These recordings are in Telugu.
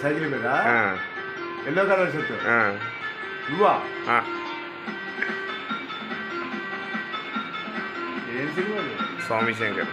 సైకిల్ మీద ఎల్లో కలర్ షర్ట్ నువ్వా ఏం సినిమా స్వామి శంకర్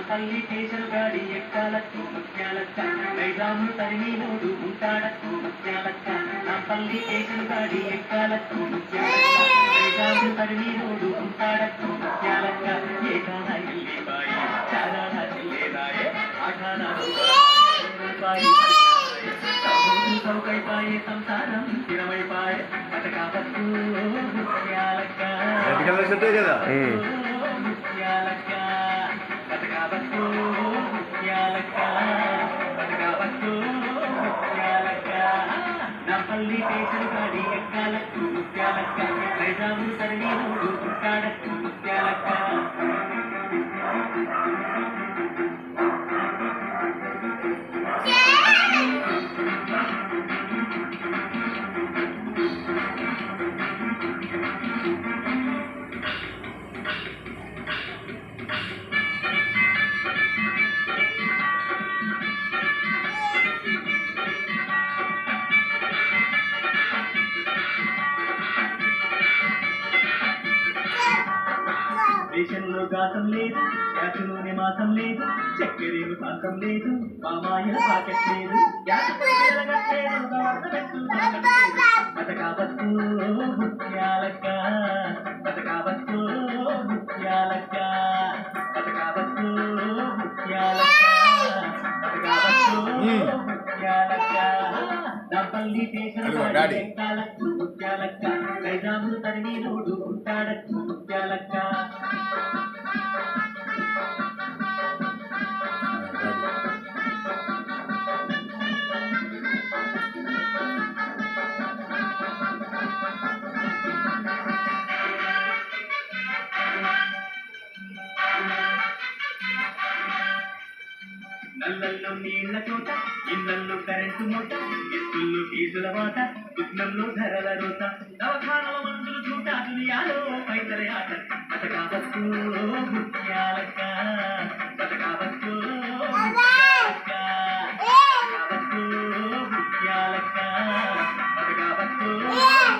పల్లి కేసరు గాడి ఎక్కాలకు ముత్యాలక్క నైజాము తరిమి నోడు ఉంటాడకు ముత్యాలక్క నా పల్లి కేసరు గాడి ఎక్కాలకు ముత్యాలక్క నైజాము తరిమి నోడు ఉంటాడకు ముత్యాలక్క ఏకాన ఇల్లి బాయి చారాన చెల్లేదాయే ఆఠాన రూపాయి సౌకైపాయే సంసారం స్థిరమైపాయే పటకాపట్టు ముత్యాలక్క కదా ముత్యాలక్క పటకాపట్టు ముత్యాలక్క పటకాపట్టు ముత్యాలక్క నా పల్లి కేసరి గాడి ఎక్కాలకు ముత్యాలక్క నైజాము తరిమి నోడు ఉంటాడకు ముత్యాలక్క దేశంలో గాతం లేదు యాచలోని మాసం లేదు చక్కెరేను శాంతం లేదు మామాయ పాకెట్ లేదు బతకాబత్తు ముత్యాలక్క బతకాబత్తు ముత్యాలక్క బతకాబత్తు ముత్యాలక్క బతకాబత్తు ముత్యాలక్క నా పల్లి దేశం ఎక్కాలకు ముత్యాలక్క నైజాములు తరిమి నోడు ఉంటాడకు ముత్యాలక్క నల్లల్లో నీళ్ల చోట ఇళ్లల్లో కరెంటు మూట ఇస్తుల్లో ఫీజుల వాట దుఃఖంలో ధరల రోత దవాఖానల మందులు చూట దునియాలో పైసల ఆట బతకాబత్తు ముత్యాలక్క బతకాబత్తు ముత్యాలక్క బతకాబత్తు ముత్యాలక్క బతకాబత్తు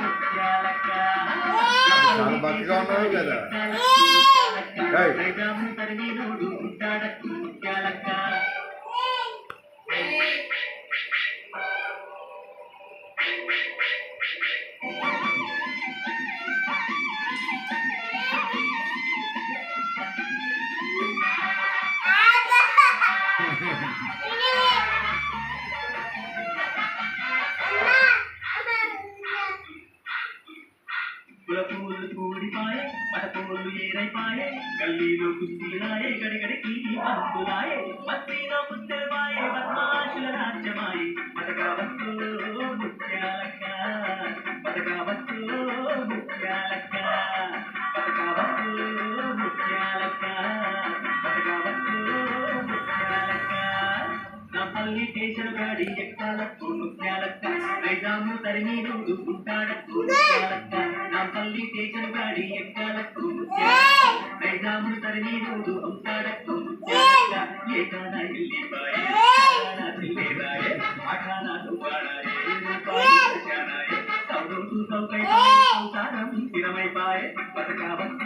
ముత్యాలక్క నైజాము తరిమి నోడు ఉంటాడకు ముత్యాలక్క పులపూలు కూడిపాయే పటపూలు ఏరైపాయే గల్లీలో కుస్తీలాయే గడిగడికి పంతులాయే మస్తీలో పుస్తెలమాయే బద్మాషుల రాజ్యమాయే బతకాబత్తు ముత్యాలక్క బతకాబత్తు ముత్యాలక్క బతకాబత్తు ముత్యాలక్క బతకాబత్తు ముత్యాలక్క నా పల్లి కేసరు గాడి ఎక్కాలకు ముత్యాలక్క నైజాము తరిమి నోడు ఉంటాడకు ముత్యాలక్క నా పల్లి కేసరు గాడి ఎక్కాలకు ముత్యాలక్క నైజాము తరిమి నోడు ఉంటాడకు ముత్యాలక్క ఏకాన ఇల్లి బాయే చారాన చెల్లేదాయే ఆఠాన రూపాడాయే రూపాయి దశానాయే సౌరోటు సౌకైపాయే సంసారం స్థిరమైపాయే బతకాబత్తు